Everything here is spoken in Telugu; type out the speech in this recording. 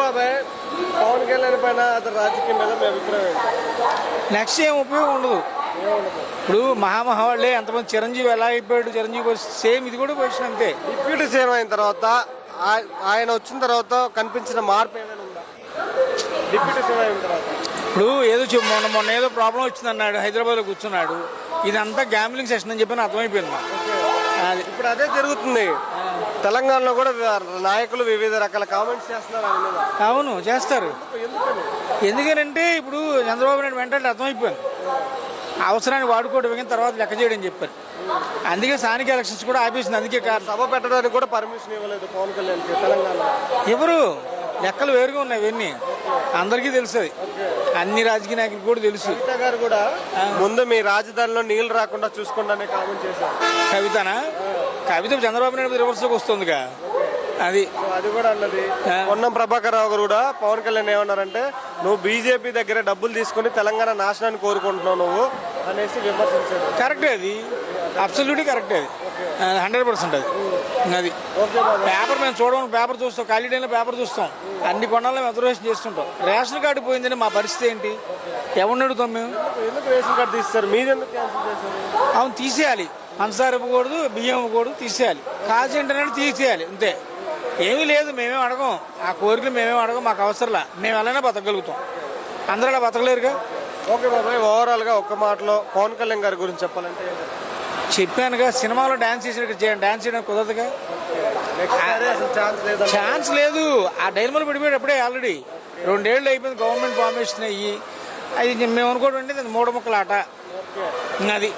బాబాయ్ పవన్ కళ్యాణ్ పైన అతని రాజకీయం మీద మీ అభిప్రాయం ఏంటి? నెక్స్ట్ ఏం ఉపయోగం ఉండదు. ఇప్పుడు మహామహావాళ్ళే ఎంతమంది చిరంజీవి ఎలా అయిపోయాడు, చిరంజీవి సేమ్ ఇది కూడా పొజిషన్ అంతే. డిప్యూటీ సీఎం అయిన తర్వాత ఆయన వచ్చిన తర్వాత కనిపించిన మార్పు ఏమైనా ఉందా? డిప్యూటీ సీఎం అయిన తర్వాత ఇప్పుడు ఏదో మొన్న ఏదో ప్రాబ్లం వచ్చింది అన్నాడు, హైదరాబాద్లో కూర్చున్నాడు. ఇదంతా గ్యాంబ్లింగ్ సెషన్ అని చెప్పి అర్థమైపోయింది మాకు. అది ఇప్పుడు అదే జరుగుతుంది. తెలంగాణలో కూడా నాయకులు వివిధ రకాల కామెంట్స్ చేస్తున్నారు ఆయన మీద. అవును, చేస్తారు. ఎందుకనంటే ఇప్పుడు చంద్రబాబు నాయుడు వెంటనే అర్థమైపోయింది, అవసరాన్ని వాడుకోవడం తర్వాత లెక్క చేయడం చెప్పారు. అందుకే స్థానిక ఎలక్షన్స్ కూడా ఆపేసింది. అందుకే సభ పెట్టడానికి కూడా పర్మిషన్ ఇవ్వలేదు పవన్ కళ్యాణ్ తెలంగాణ. ఎవరు లెక్కలు వేరుగా ఉన్నాయి, ఇవన్నీ అందరికీ తెలుసు. అన్ని రాజకీయ నాయకులు కూడా తెలుసు. కవిత గారు కూడా ముందు మీ రాజధానిలో నీళ్లు రాకుండా చూసుకోండి అనే కామెంట్ చేశారు. కవితనా? కవిత చంద్రబాబు నాయుడు రివర్స్లోకి వస్తుందిగా. అది కూడా అన్నది. పొన్నం ప్రభాకర్ రావు గారు కూడా పవన్ కళ్యాణ్ ఏమన్నారంటే, నువ్వు బీజేపీ దగ్గర డబ్బులు తీసుకుని తెలంగాణ నాశనాన్ని కోరుకుంటున్నావు నువ్వు అనేసి విమర్శించాడు. కరెక్టే, అది అబ్సల్యూట్లీ కరెక్టే, అది 100% అది. పేపర్ మేము చూడమని పేపర్ చూస్తాం, ఖాళీ టైంలో పేపర్ చూస్తాం, అన్ని కొనాలని మేము అబ్జర్వేషన్ చేస్తుంటాం. రేషన్ కార్డు పోయిందని మా పరిస్థితి ఏంటి? ఎవరిని అడుగుతాం మేము? ఎందుకు రేషన్ కార్డు తీస్తారు? మీరు ఎందుకు క్యాన్సిల్ చేశారు? అవును, తీసేయాలి. పంచదార ఇవ్వకూడదు, బియ్యం ఇవ్వకూడదు, తీసేయాలి. కాజు ఏంటంటే తీసేయాలి, అంతే. ఏమీ లేదు, మేమేం అడగం, ఆ కోరికలు మేమేం అడగం, మాకు అవసరంలా. మేము అలానే బతకగలుగుతాం, అందరూ అలా బతకలేరుగా. ఓకే బాబాయ్, ఓవరాల్ గా ఒక్క మాటలో పవన్ కళ్యాణ్ గారి గురించి చెప్పాలంటే చెప్పానుగా, సినిమాలో డాన్స్ చేయడానికి కుదరదుగా. ఛాన్స్ లేదు. ఆ డైనమల్ పడిపోయాడు అప్పుడే, ఆల్రెడీ 2 ఏళ్ళు అయిపోయింది గవర్నమెంట్ ఫార్మేషన్ అయ్యి. అది మేము అనుకోవడం అంటే మూడముక్కల ఆట అది.